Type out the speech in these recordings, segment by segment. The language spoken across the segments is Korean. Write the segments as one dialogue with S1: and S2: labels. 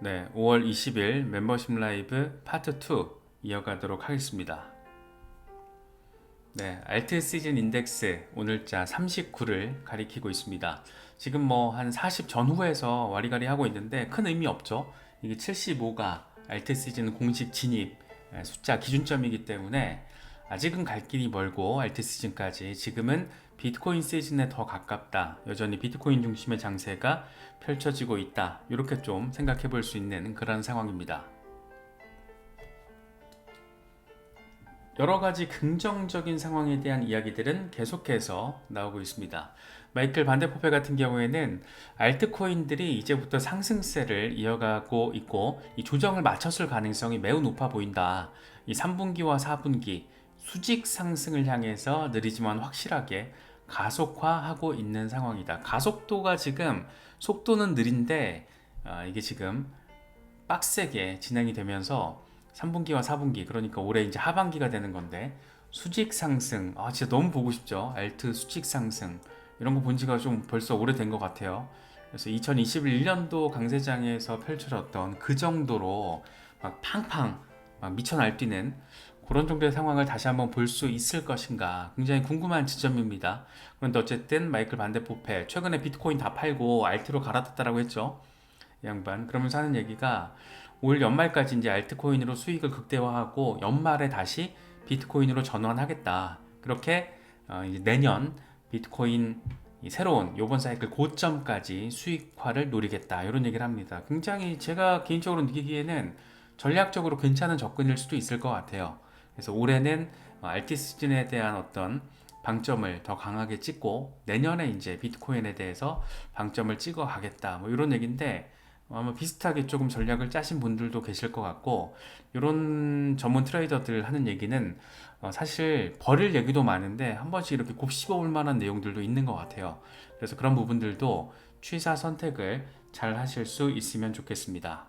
S1: 네, 5월 20일 멤버십 라이브 파트 2 이어가도록 하겠습니다. 네, 알트 시즌 인덱스 오늘자 39를 가리키고 있습니다. 지금 뭐 한 40 전후에서 와리가리 하고 있는데 큰 의미 없죠. 이게 75가 알트 시즌 공식 진입 숫자 기준점이기 때문에 아직은 갈 길이 멀고 알트 시즌까지 지금은 비트코인 시즌에 더 가깝다. 여전히 비트코인 중심의 장세가 펼쳐지고 있다. 이렇게 좀 생각해 볼 수 있는 그런 상황입니다. 여러 가지 긍정적인 상황에 대한 이야기들은 계속해서 나오고 있습니다. 마이클 반데포페 같은 경우에는 알트코인들이 이제부터 상승세를 이어가고 있고 이 조정을 마쳤을 가능성이 매우 높아 보인다. 이 3분기와 4분기 수직 상승을 향해서 느리지만 확실하게 가속화하고 있는 상황이다. 가속도가 지금 속도는 느린데 이게 지금 빡세게 진행이 되면서 3분기와 4분기 그러니까 올해 이제 하반기가 되는 건데 수직 상승 진짜 너무 보고 싶죠. 알트 수직 상승 이런 거 본 지가 좀 벌써 오래된 것 같아요. 그래서 2021년도 강세장에서 펼쳐졌던 그 정도로 막 팡팡 막 미쳐 날뛰는 그런 정도의 상황을 다시 한번 볼 수 있을 것인가 굉장히 궁금한 지점입니다. 그런데 어쨌든 마이클 반데포페 최근에 비트코인 다 팔고 알트로 갈아탔다라고 했죠. 이 양반 그러면서 하는 얘기가 올 연말까지 이제 알트코인으로 수익을 극대화하고 연말에 다시 비트코인으로 전환하겠다. 그렇게 이제 내년 비트코인 새로운 요번 사이클 고점까지 수익화를 노리겠다. 이런 얘기를 합니다. 굉장히 제가 개인적으로 느끼기에는 전략적으로 괜찮은 접근일 수도 있을 것 같아요. 그래서 올해는 알티 시즌에 대한 어떤 방점을 더 강하게 찍고 내년에 이제 비트코인에 대해서 방점을 찍어 가겠다. 뭐 이런 얘기인데 아마 비슷하게 조금 전략을 짜신 분들도 계실 것 같고 이런 전문 트레이더들 하는 얘기는 사실 버릴 얘기도 많은데 한 번씩 이렇게 곱씹어 볼 만한 내용들도 있는 것 같아요. 그래서 그런 부분들도 취사 선택을 잘 하실 수 있으면 좋겠습니다.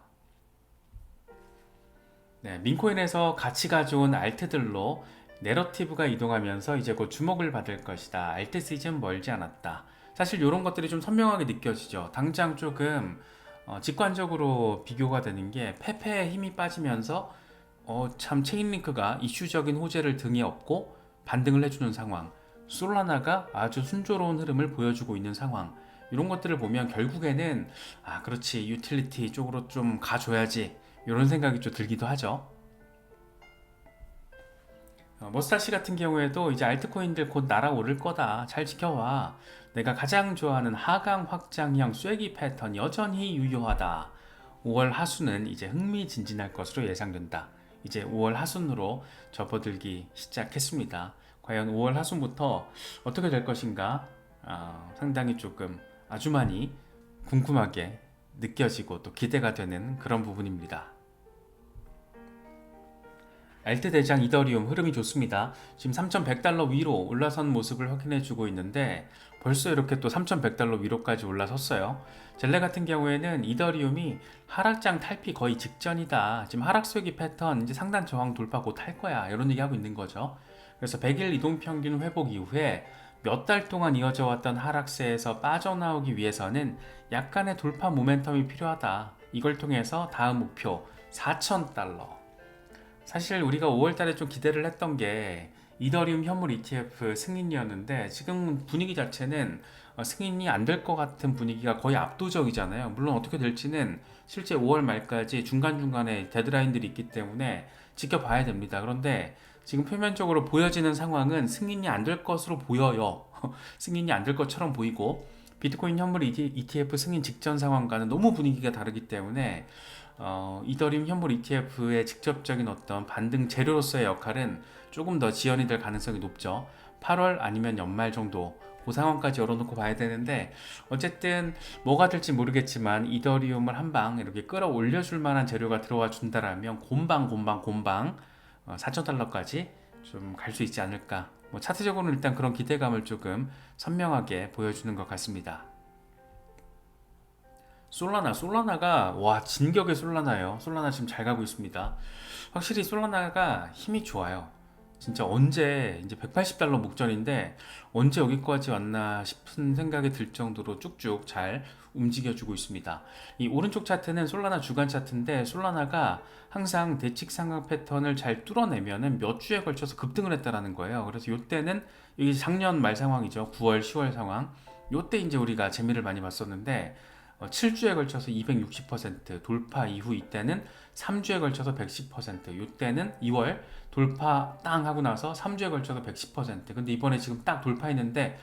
S1: 네, 민코인에서 같이 가져온 알트들로 내러티브가 이동하면서 이제 곧 주목을 받을 것이다. 알트 시즌 멀지 않았다. 사실 이런 것들이 좀 선명하게 느껴지죠. 당장 조금 직관적으로 비교가 되는 게 페페의 힘이 빠지면서 참 체인링크가 이슈적인 호재를 등에 업고 반등을 해주는 상황, 솔라나가 아주 순조로운 흐름을 보여주고 있는 상황, 이런 것들을 보면 결국에는 그렇지 유틸리티 쪽으로 좀 가줘야지 이런 생각이 좀 들기도 하죠. 머스타시 같은 경우에도 이제 알트코인들 곧 날아오를 거다. 잘 지켜와. 내가 가장 좋아하는 하강 확장형 쐐기 패턴 여전히 유효하다. 5월 하순은 이제 흥미진진할 것으로 예상된다. 이제 5월 하순으로 접어들기 시작했습니다. 과연 5월 하순부터 어떻게 될 것인가? 상당히 조금 아주 많이 궁금하게 느껴지고 또 기대가 되는 그런 부분입니다. 알트 대장 이더리움 흐름이 좋습니다. 지금 3,100달러 위로 올라선 모습을 확인해주고 있는데 벌써 이렇게 또 3,100달러 위로까지 올라섰어요. 젤레 같은 경우에는 이더리움이 하락장 탈피 거의 직전이다. 지금 하락세기 패턴 이제 상단 저항 돌파 곧 할 거야. 이런 얘기하고 있는 거죠. 그래서 100일 이동평균 회복 이후에 몇 달 동안 이어져 왔던 하락세에서 빠져나오기 위해서는 약간의 돌파 모멘텀이 필요하다. 이걸 통해서 다음 목표 4,000달러. 사실 우리가 5월달에 좀 기대를 했던 게 이더리움 현물 ETF 승인이었는데 지금 분위기 자체는 승인이 안 될 것 같은 분위기가 거의 압도적이잖아요. 물론 어떻게 될지는 실제 5월 말까지 중간중간에 데드라인들이 있기 때문에 지켜봐야 됩니다. 그런데 지금 표면적으로 보여지는 상황은 승인이 안 될 것으로 보여요. 승인이 안 될 것처럼 보이고 비트코인 현물 ETF 승인 직전 상황과는 너무 분위기가 다르기 때문에 이더리움 현물 ETF의 직접적인 어떤 반등 재료로서의 역할은 조금 더 지연이 될 가능성이 높죠. 8월 아니면 연말 정도 그 상황까지 열어놓고 봐야 되는데 어쨌든 뭐가 될지 모르겠지만 이더리움을 한 방 이렇게 끌어올려 줄 만한 재료가 들어와 준다라면 곰방 4,000달러까지 좀 갈 수 있지 않을까. 뭐 차트적으로는 일단 그런 기대감을 조금 선명하게 보여주는 것 같습니다. 솔라나가 와 진격의 솔라나예요. 솔라나 지금 잘 가고 있습니다. 확실히 솔라나가 힘이 좋아요. 진짜 언제 이제 180달러 목전인데 언제 여기까지 왔나 싶은 생각이 들 정도로 쭉쭉 잘 움직여주고 있습니다. 이 오른쪽 차트는 솔라나 주간 차트인데 솔라나가 항상 대칙 상각 패턴을 잘 뚫어내면은 몇 주에 걸쳐서 급등을 했다라는 거예요. 그래서 이때는 이게 작년 말 상황이죠. 9월, 10월 상황. 요때 이제 우리가 재미를 많이 봤었는데 7주에 걸쳐서 260% 돌파 이후 이때는 3주에 걸쳐서 110%, 이때는 2월 돌파 땅 하고 나서 3주에 걸쳐서 110%. 근데 이번에 지금 딱 돌파했는데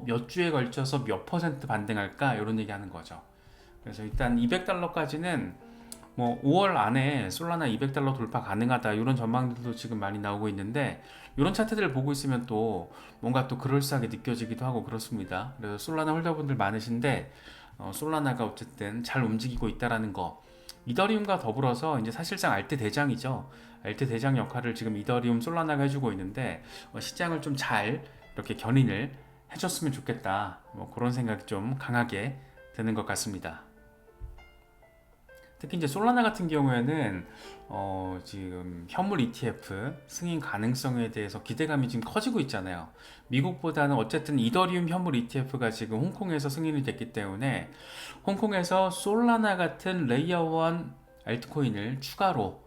S1: 몇 주에 걸쳐서 몇 퍼센트 반등할까? 이런 얘기 하는 거죠. 그래서 일단 200달러까지는 뭐 5월 안에 솔라나 200달러 돌파 가능하다 이런 전망들도 지금 많이 나오고 있는데 이런 차트들을 보고 있으면 또 뭔가 또 그럴싸하게 느껴지기도 하고 그렇습니다. 그래서 솔라나 홀더분들 많으신데 솔라나가 어쨌든 잘 움직이고 있다라는 거. 이더리움과 더불어서 이제 사실상 알트 대장이죠. 알트 대장 역할을 지금 이더리움 솔라나가 해주고 있는데 시장을 좀 잘 이렇게 견인을 해줬으면 좋겠다. 뭐 그런 생각이 좀 강하게 드는 것 같습니다. 특히 이제 솔라나 같은 경우에는 지금 현물 ETF 승인 가능성에 대해서 기대감이 지금 커지고 있잖아요. 미국보다는 어쨌든 이더리움 현물 ETF가 지금 홍콩에서 승인이 됐기 때문에 홍콩에서 솔라나 같은 레이어 1 알트코인을 추가로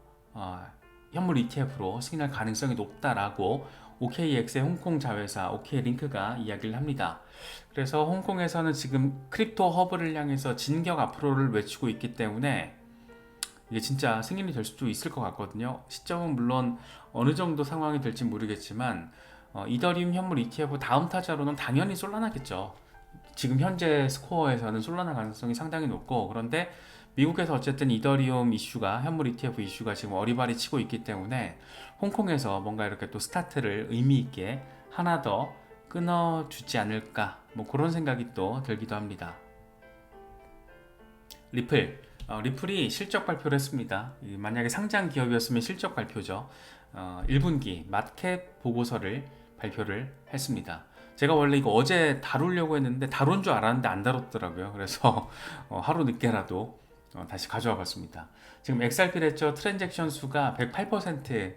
S1: 현물 ETF로 승인할 가능성이 높다라고 OKX의 홍콩 자회사 OK링크가 이야기를 합니다. 그래서 홍콩에서는 지금 크립토 허브를 향해서 진격 앞으로를 외치고 있기 때문에 이게 진짜 승인이 될 수도 있을 것 같거든요. 시점은 물론 어느 정도 상황이 될지 모르겠지만 이더리움 현물 ETF 다음 타자로는 당연히 솔라나겠죠. 지금 현재 스코어에서는 솔라나 가능성이 상당히 높고, 그런데 미국에서 어쨌든 이더리움 이슈가 현물 ETF 이슈가 지금 어리바리 치고 있기 때문에 홍콩에서 뭔가 이렇게 또 스타트를 의미 있게 하나 더 끊어주지 않을까, 뭐 그런 생각이 또 들기도 합니다. 리플이 실적 발표를 했습니다. 만약에 상장 기업이었으면 실적 발표죠. 1분기 마켓 보고서를 발표를 했습니다. 제가 원래 이거 어제 다루려고 했는데 다룬 줄 알았는데 안 다뤘더라고요. 그래서 하루 늦게라도 다시 가져와 봤습니다. 지금 XRP 레저 트랜잭션 수가 108%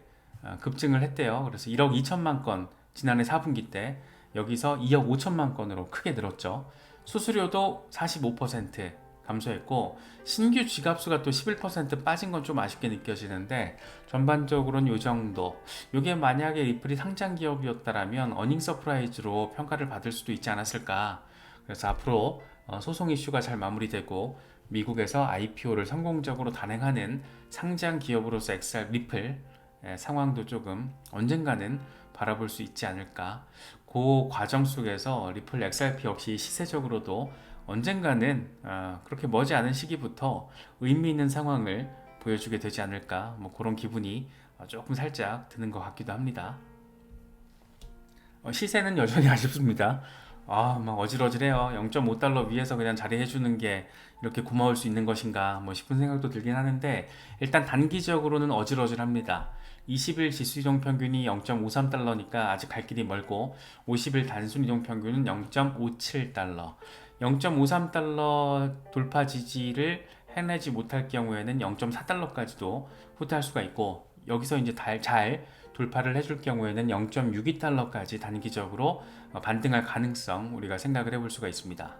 S1: 급증을 했대요. 그래서 1억 2천만 건 지난해 4분기 때 여기서 2억 5천만 건으로 크게 늘었죠. 수수료도 45% 감소했고 신규 지갑수가 또 11% 빠진 건 좀 아쉽게 느껴지는데 전반적으로는 이 정도. 이게 만약에 리플이 상장 기업이었다라면 어닝 서프라이즈로 평가를 받을 수도 있지 않았을까. 그래서 앞으로 소송 이슈가 잘 마무리되고 미국에서 IPO를 성공적으로 단행하는 상장 기업으로서 리플 상황도 조금 언젠가는 바라볼 수 있지 않을까. 그 과정 속에서 리플 XRP 역시 시세적으로도 언젠가는 그렇게 머지 않은 시기부터 의미 있는 상황을 보여주게 되지 않을까, 뭐 그런 기분이 조금 살짝 드는 것 같기도 합니다. 시세는 여전히 아쉽습니다. 막 어질어질해요. 0.5달러 위에서 그냥 자리해주는 게 이렇게 고마울 수 있는 것인가 뭐 싶은 생각도 들긴 하는데, 일단 단기적으로는 어질어질합니다. 20일 지수이동 평균이 0.53달러니까 아직 갈 길이 멀고 50일 단순이동 평균은 0.57달러, 0.53달러 돌파 지지를 해내지 못할 경우에는 0.4달러까지도 후퇴할 수가 있고, 여기서 이제 잘 돌파를 해줄 경우에는 0.62달러까지 단기적으로 반등할 가능성 우리가 생각을 해볼 수가 있습니다.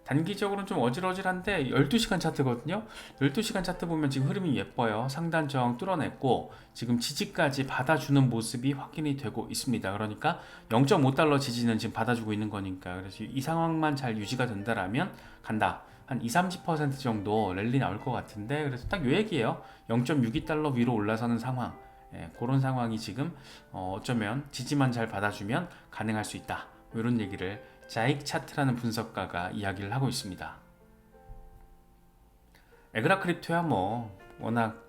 S1: 단기적으로는 좀 어질어질한데 12시간 차트거든요. 12시간 차트 보면 지금 흐름이 예뻐요. 상단 저항 뚫어냈고 지금 지지까지 받아주는 모습이 확인이 되고 있습니다. 그러니까 0.5달러 지지는 지금 받아주고 있는 거니까, 그래서 이 상황만 잘 유지가 된다라면 간다. 한 20-30% 정도 랠리 나올 것 같은데, 그래서 딱 요 얘기예요. 0.62달러 위로 올라서는 상황, 그런 상황이 지금 어쩌면 지지만 잘 받아주면 가능할 수 있다. 이런 얘기를 자익 차트라는 분석가가 이야기를 하고 있습니다. 에그라 크립토야 뭐 워낙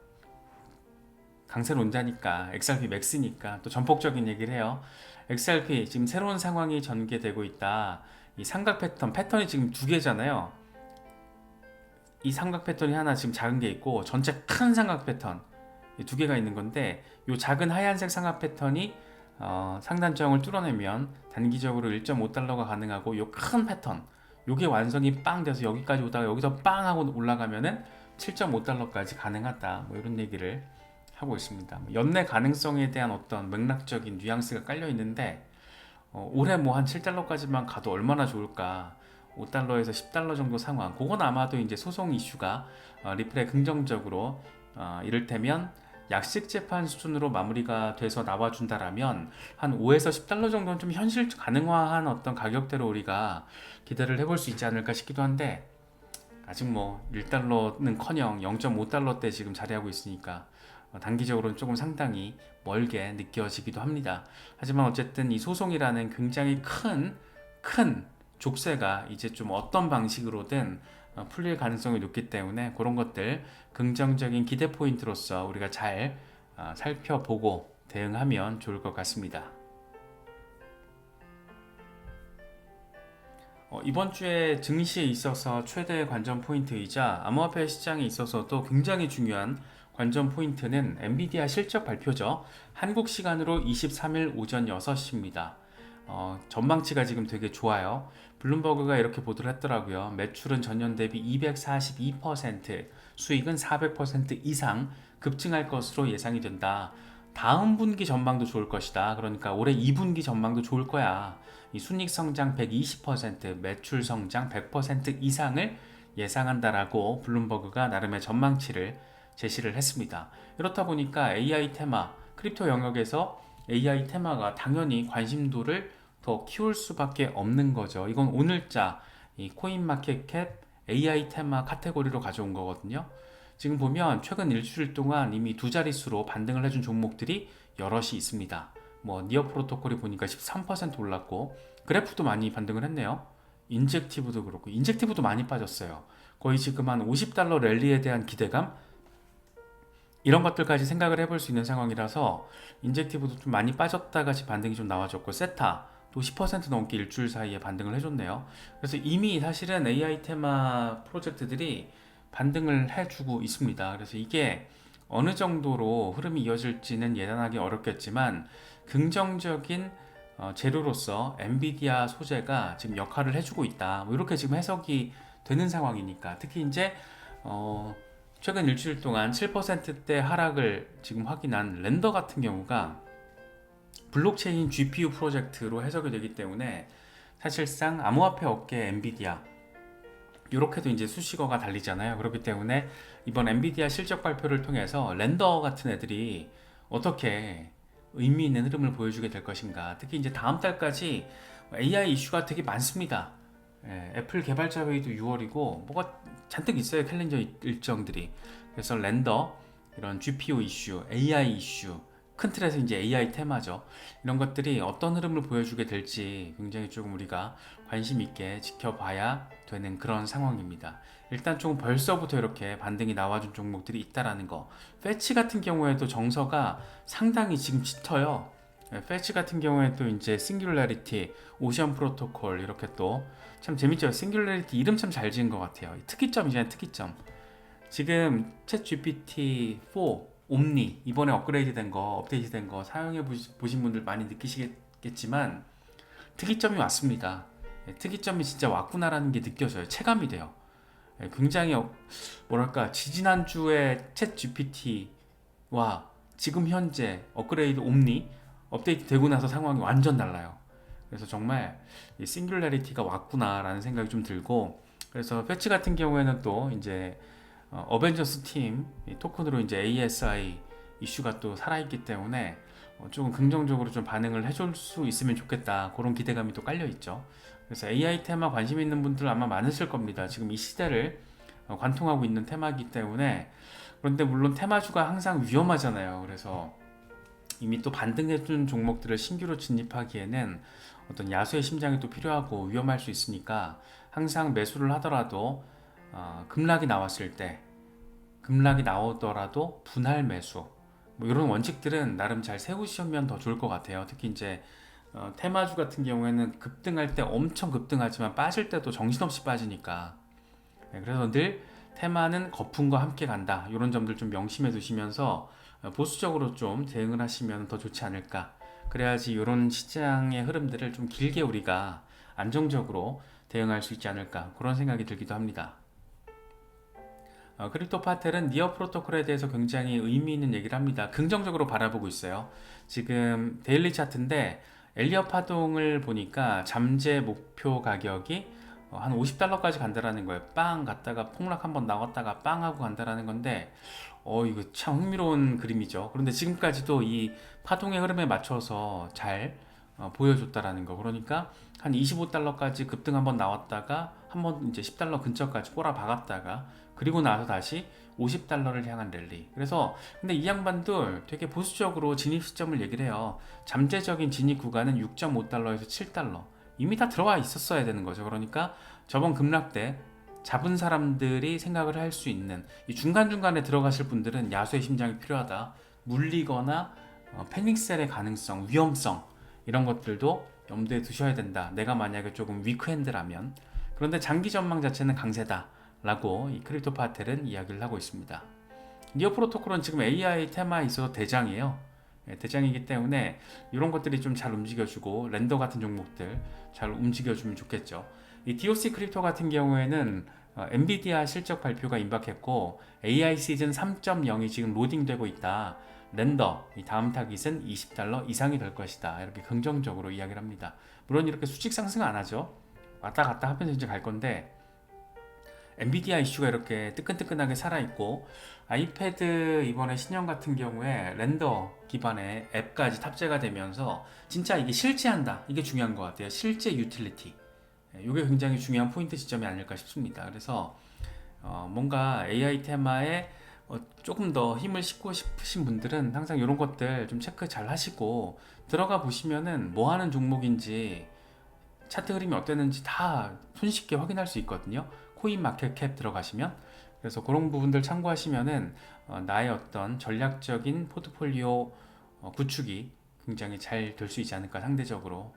S1: 강세론자니까, XRP 맥스니까 또 전폭적인 얘기를 해요. XRP 지금 새로운 상황이 전개되고 있다. 이 삼각 패턴이 지금 두 개잖아요. 이 삼각 패턴이 하나 지금 작은 게 있고 전체 큰 삼각 패턴 두 개가 있는 건데, 이 작은 하얀색 삼각 패턴이 상단저항을 뚫어내면 단기적으로 1.5달러가 가능하고, 이 큰 패턴 요게 완성이 빵 돼서 여기까지 오다가 여기서 빵 하고 올라가면은 7.5달러까지 가능하다, 뭐 이런 얘기를 하고 있습니다. 연내 가능성에 대한 어떤 맥락적인 뉘앙스가 깔려 있는데 올해 뭐 한 7달러까지만 가도 얼마나 좋을까. 5달러에서 10달러 정도 상황. 그건 아마도 이제 소송 이슈가 리플에 긍정적으로 이를테면 약식 재판 수준으로 마무리가 돼서 나와준다라면 한 5에서 10달러 정도는 좀 현실 가능화한 어떤 가격대로 우리가 기대를 해볼 수 있지 않을까 싶기도 한데 아직 뭐 1달러는커녕 0.5달러대 지금 자리하고 있으니까 단기적으로는 조금 상당히 멀게 느껴지기도 합니다. 하지만 어쨌든 이 소송이라는 굉장히 큰 족쇄가 이제 좀 어떤 방식으로든 풀릴 가능성이 높기 때문에 그런 것들 긍정적인 기대 포인트로서 우리가 잘 살펴보고 대응하면 좋을 것 같습니다. 이번 주에 증시에 있어서 최대 관전 포인트이자 암호화폐 시장에 있어서도 굉장히 중요한 관전 포인트는 엔비디아 실적 발표죠. 한국 시간으로 23일 오전 6시입니다. 전망치가 지금 되게 좋아요. 블룸버그가 이렇게 보도를 했더라고요. 매출은 전년 대비 242%, 수익은 400% 이상 급증할 것으로 예상이 된다. 다음 분기 전망도 좋을 것이다. 그러니까 올해 2분기 전망도 좋을 거야. 이 순익 성장 120%, 매출 성장 100% 이상을 예상한다라고 블룸버그가 나름의 전망치를 제시를 했습니다. 이렇다 보니까 AI 테마, 크립토 영역에서 AI 테마가 당연히 관심도를 더 키울 수밖에 없는 거죠. 이건 오늘자 이 코인마켓캡 AI 테마 카테고리로 가져온 거거든요. 지금 보면 최근 일주일 동안 이미 두 자릿수로 반등을 해준 종목들이 여럿이 있습니다. 뭐 니어 프로토콜이 보니까 13% 올랐고 그래프도 많이 반등을 했네요. 인젝티브도 그렇고 인젝티브도 많이 빠졌어요. 거의 지금 한 50달러 랠리에 대한 기대감 이런 것들까지 생각을 해볼 수 있는 상황이라서 인젝티브도 좀 많이 빠졌다가 반등이 좀 나와줬고 세타 또 10% 넘게 일주일 사이에 반등을 해줬네요. 그래서 이미 사실은 AI 테마 프로젝트들이 반등을 해주고 있습니다. 그래서 이게 어느 정도로 흐름이 이어질지는 예단하기 어렵겠지만 긍정적인 재료로서 엔비디아 소재가 지금 역할을 해주고 있다. 뭐 이렇게 지금 해석이 되는 상황이니까 특히 이제 최근 일주일 동안 7%대 하락을 지금 확인한 렌더 같은 경우가 블록체인 GPU 프로젝트로 해석이 되기 때문에 사실상 암호화폐 업계 엔비디아 이렇게도 이제 수식어가 달리잖아요. 그렇기 때문에 이번 엔비디아 실적 발표를 통해서 렌더 같은 애들이 어떻게 의미 있는 흐름을 보여주게 될 것인가. 특히 이제 다음 달까지 AI 이슈가 되게 많습니다. 애플 개발자 회의도 6월이고 뭐가 잔뜩 있어요. 캘린저 일정들이. 그래서 렌더, 이런 GPU 이슈, AI 이슈, 큰 틀에서 이제 AI 테마죠. 이런 것들이 어떤 흐름을 보여주게 될지 굉장히 조금 우리가 관심 있게 지켜봐야 되는 그런 상황입니다. 일단 좀 벌써부터 이렇게 반등이 나와준 종목들이 있다라는 거. 패치 같은 경우에도 정서가 상당히 지금 짙어요. 패치 같은 경우에도 이제 싱귤라리티, 오션 프로토콜 이렇게 또 참 재밌죠. 싱귤라리티 이름 참 잘 지은 것 같아요. 특이점이잖아요, 특이점. 지금 챗 GPT-4 옴니 이번에 업그레이드 된 거, 업데이트 된 거 사용해 보신 분들 많이 느끼시겠지만 특이점이 왔습니다. 특이점이 진짜 왔구나라는 게 느껴져요. 체감이 돼요. 굉장히 뭐랄까 지지난주에 챗 GPT와 지금 현재 업그레이드 옴니 업데이트 되고 나서 상황이 완전 달라요. 그래서 정말 이 싱귤라리티가 왔구나라는 생각이 좀 들고 그래서 패치 같은 경우에는 또 이제 어벤져스 팀 토큰으로 이제 ASI 이슈가 또 살아있기 때문에 조금 긍정적으로 좀 반응을 해줄 수 있으면 좋겠다 그런 기대감이 또 깔려 있죠. 그래서 AI 테마 관심 있는 분들 아마 많으실 겁니다. 지금 이 시대를 관통하고 있는 테마이기 때문에 그런데 물론 테마주가 항상 위험하잖아요. 그래서 이미 또 반등해준 종목들을 신규로 진입하기에는 어떤 야수의 심장이 또 필요하고 위험할 수 있으니까 항상 매수를 하더라도 급락이 나왔을 때 급락이 나오더라도 분할 매수 뭐 이런 원칙들은 나름 잘 세우시면 더 좋을 것 같아요. 특히 이제 테마주 같은 경우에는 급등할 때 엄청 급등하지만 빠질 때도 정신없이 빠지니까 그래서 늘 테마는 거품과 함께 간다 이런 점들 좀 명심해 두시면서 보수적으로 좀 대응을 하시면 더 좋지 않을까. 그래야지 이런 시장의 흐름들을 좀 길게 우리가 안정적으로 대응할 수 있지 않을까 그런 생각이 들기도 합니다. 크립토파텔은 니어 프로토콜에 대해서 굉장히 의미 있는 얘기를 합니다. 긍정적으로 바라보고 있어요. 지금 데일리 차트인데 엘리엇 파동을 보니까 잠재 목표 가격이 한 50달러까지 간다라는 거예요. 빵 갔다가 폭락 한번 나왔다가 빵 하고 간다라는 건데 이거 참 흥미로운 그림이죠. 그런데 지금까지도 이 파동의 흐름에 맞춰서 잘 보여줬다라는 거. 그러니까 한 25달러까지 급등 한번 나왔다가 한번 이제 10달러 근처까지 꼬라 박았다가 그리고 나서 다시 50달러를 향한 랠리. 그래서 근데 이 양반도 되게 보수적으로 진입 시점을 얘기를 해요. 잠재적인 진입 구간은 6.5달러에서 7달러. 이미 다 들어와 있었어야 되는 거죠. 그러니까 저번 급락 때 잡은 사람들이 생각을 할 수 있는 이 중간중간에 들어가실 분들은 야수의 심장이 필요하다. 물리거나 패닉셀의 가능성, 위험성 이런 것들도 염두에 두셔야 된다. 내가 만약에 조금 위크핸드라면. 그런데 장기 전망 자체는 강세다 라고 이 크립토파텔은 이야기를 하고 있습니다. 니어 프로토콜은 지금 AI 테마에 있어서 대장이에요. 대장이기 때문에 이런 것들이 좀 잘 움직여주고 렌더 같은 종목들 잘 움직여주면 좋겠죠. 이 DOC 크립토 같은 경우에는 엔비디아 실적 발표가 임박했고 AI 시즌 3.0이 지금 로딩되고 있다. 렌더 이 다음 타깃은 20달러 이상이 될 것이다. 이렇게 긍정적으로 이야기를 합니다. 물론 이렇게 수직 상승 안 하죠. 왔다 갔다 하면서 이제 갈 건데 엔비디아 이슈가 이렇게 뜨끈뜨끈하게 살아있고 아이패드 이번에 신형 같은 경우에 렌더 기반의 앱까지 탑재가 되면서 진짜 이게 실제한다. 이게 중요한 것 같아요. 실제 유틸리티. 이게 굉장히 중요한 포인트 지점이 아닐까 싶습니다. 그래서 뭔가 AI 테마에 조금 더 힘을 싣고 싶으신 분들은 항상 이런 것들 좀 체크 잘 하시고 들어가 보시면은 뭐 하는 종목인지 차트 흐름이 어땠는지 다 손쉽게 확인할 수 있거든요. 코인 마켓캡 들어가시면. 그래서 그런 부분들 참고하시면은 나의 어떤 전략적인 포트폴리오 구축이 굉장히 잘 될 수 있지 않을까. 상대적으로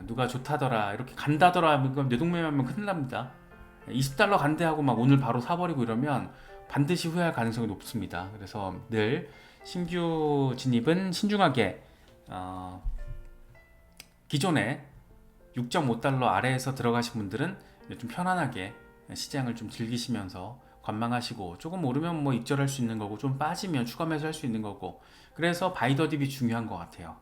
S1: 누가 좋다더라 이렇게 간다더라 뇌동매매하면 큰일 납니다. 20달러 간대하고 막 오늘 바로 사버리고 이러면 반드시 후회할 가능성이 높습니다. 그래서 늘 신규 진입은 신중하게 기존에 6.5달러 아래에서 들어가신 분들은 좀 편안하게 시장을 좀 즐기시면서 관망하시고 조금 오르면 뭐 입절할 수 있는 거고 좀 빠지면 추가 매수할 수 있는 거고 그래서 바이더딥이 중요한 것 같아요.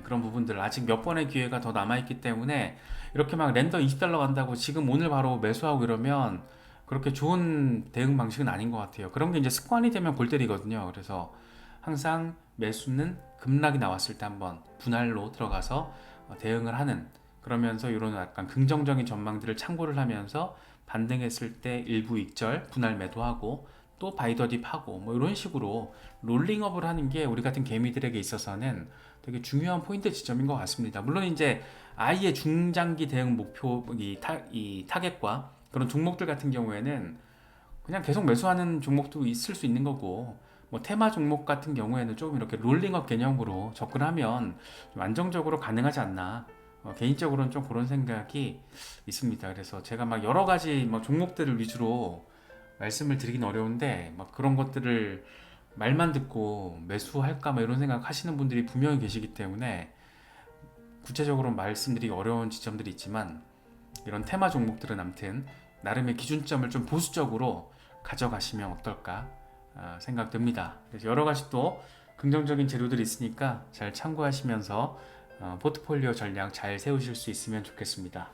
S1: 그런 부분들 아직 몇 번의 기회가 더 남아있기 때문에 이렇게 막 랜더 20달러 간다고 지금 오늘 바로 매수하고 이러면 그렇게 좋은 대응 방식은 아닌 것 같아요. 그런 게 이제 습관이 되면 골 때리거든요. 그래서 항상 매수는 급락이 나왔을 때 한번 분할로 들어가서 대응을 하는 그러면서 이런 약간 긍정적인 전망들을 참고를 하면서 반등했을 때 일부 익절 분할 매도하고 또 바이더딥 하고 뭐 이런 식으로 롤링업을 하는 게 우리 같은 개미들에게 있어서는 되게 중요한 포인트 지점인 것 같습니다. 물론 이제 아예 중장기 대응 목표 이 타겟과 그런 종목들 같은 경우에는 그냥 계속 매수하는 종목도 있을 수 있는 거고 뭐 테마 종목 같은 경우에는 조금 이렇게 롤링업 개념으로 접근하면 좀 안정적으로 가능하지 않나. 개인적으로는 좀 그런 생각이 있습니다. 그래서 제가 막 여러 가지 막 종목들을 위주로 말씀을 드리긴 어려운데 막 그런 것들을 말만 듣고 매수할까 막 이런 생각 하시는 분들이 분명히 계시기 때문에 구체적으로 말씀드리기 어려운 지점들이 있지만 이런 테마 종목들은 아무튼 나름의 기준점을 좀 보수적으로 가져가시면 어떨까 생각됩니다. 그래서 여러 가지 또 긍정적인 재료들이 있으니까 잘 참고하시면서 포트폴리오 전략 잘 세우실 수 있으면 좋겠습니다.